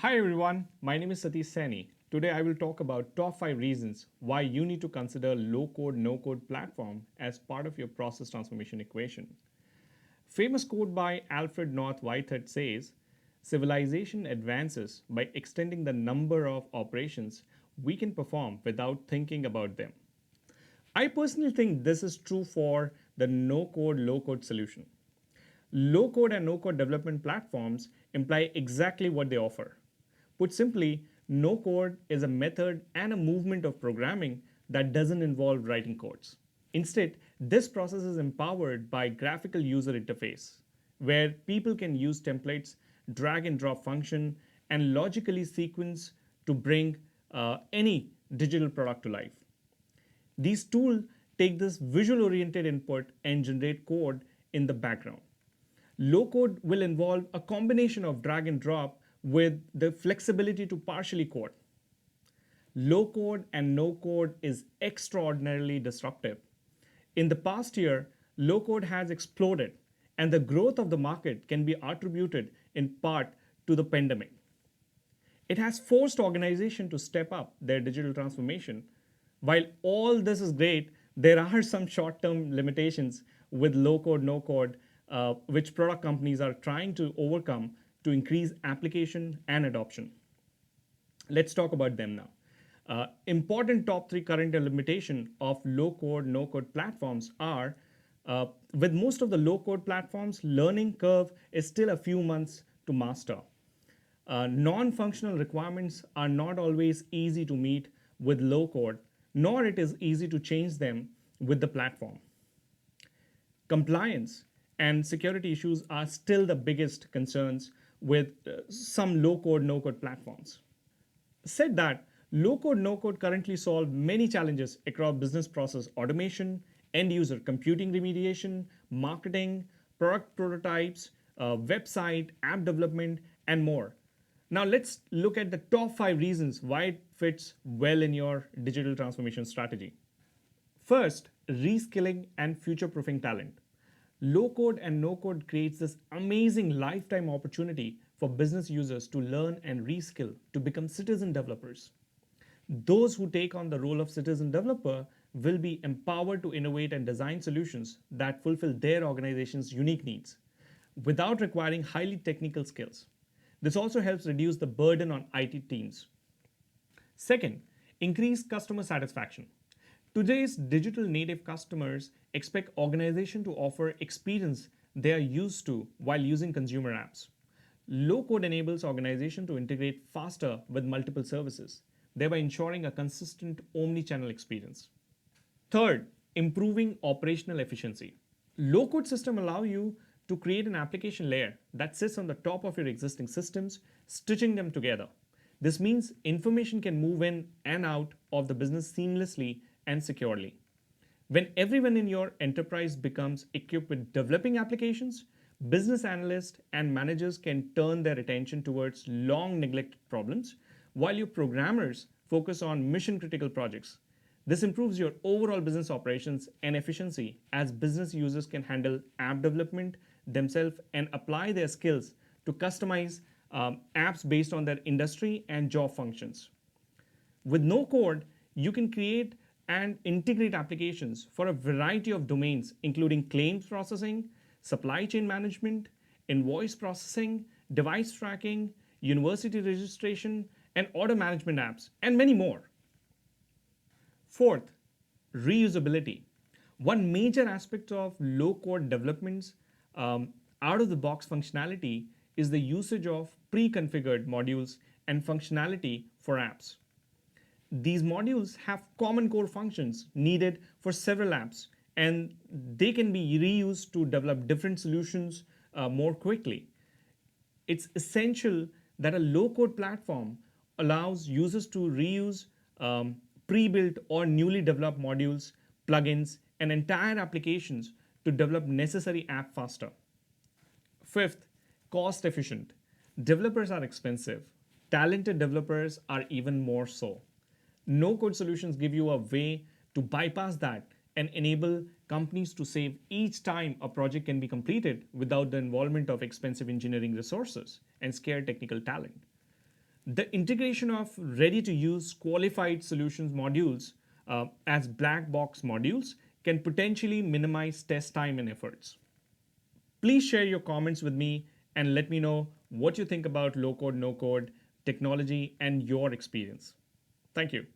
Hi everyone, my name is Satish Saini. Today I will talk about top 5 reasons why you need to consider low code no code platform as part of your process transformation equation. Famous quote by Alfred North Whitehead says, civilization advances by extending the number of operations we can perform without thinking about them. I personally think this is true for the no code low code solution. Low code and no code development platforms imply exactly what they offer. Put simply, no code is a method and a movement of programming that doesn't involve writing codes. Instead, this process is empowered by graphical user interface, where people can use templates, drag and drop function, and logically sequence to bring any digital product to life. These tools take this visual oriented input and generate code in the background. Low code will involve a combination of drag and drop with the flexibility to partially code. Low code and no code is extraordinarily disruptive. In the past year, low code has exploded, and the growth of the market can be attributed in part to the pandemic. It has forced organizations to step up their digital transformation. While all this is great, there are some short term limitations with low code, no code, which product companies are trying to overcome to increase application and adoption. Let's talk about them now. Important top 3 current limitation of low code, no code platforms are with most of the low code platforms, learning curve is still a few months to master. Non functional requirements are not always easy to meet with low code, nor it is easy to change them with the platform. Compliance and security issues are still the biggest concerns with some low code, no code platforms. Said that, low code, no code currently solve many challenges across business process automation, end user computing remediation, marketing, product prototypes, website, app development, and more. Now, let's look at the top 5 reasons why it fits well in your digital transformation strategy. First, reskilling and future proofing talent. Low code and no code creates this amazing lifetime opportunity for business users to learn and reskill to become citizen developers. Those who take on the role of citizen developer will be empowered to innovate and design solutions that fulfill their organization's unique needs without requiring highly technical skills. This also helps reduce the burden on IT teams. Second, increase customer satisfaction. Today's digital native customers expect organizations to offer experience they are used to while using consumer apps. Low code enables organizations to integrate faster with multiple services, thereby ensuring a consistent omni-channel experience. Third, improving operational efficiency. Low code systems allow you to create an application layer that sits on the top of your existing systems, stitching them together. This means information can move in and out of the business seamlessly and securely. When everyone in your enterprise becomes equipped with developing applications, business analysts and managers can turn their attention towards long neglected problems, while your programmers focus on mission critical projects. This improves your overall business operations and efficiency as business users can handle app development themselves and apply their skills to customize apps based on their industry and job functions. With no code, you can create and integrate applications for a variety of domains, including claims processing, supply chain management, invoice processing, device tracking, university registration, and order management apps, and many more. Fourth, reusability. One major aspect of low code developments out of the box functionality is the usage of pre configured modules and functionality for apps. These modules have common core functions needed for several apps, and they can be reused to develop different solutions more quickly. It's essential that a low code platform allows users to reuse pre built or newly developed modules, plugins, and entire applications to develop necessary app faster. Fifth, cost efficient. Developers are expensive. Talented developers are even more so. No code solutions give you a way to bypass that and enable companies to save each time a project can be completed without the involvement of expensive engineering resources and scarce technical talent. The integration of ready to use qualified solutions modules as black box modules can potentially minimize test time and efforts. Please share your comments with me and let me know what you think about low code, no code technology and your experience. Thank you.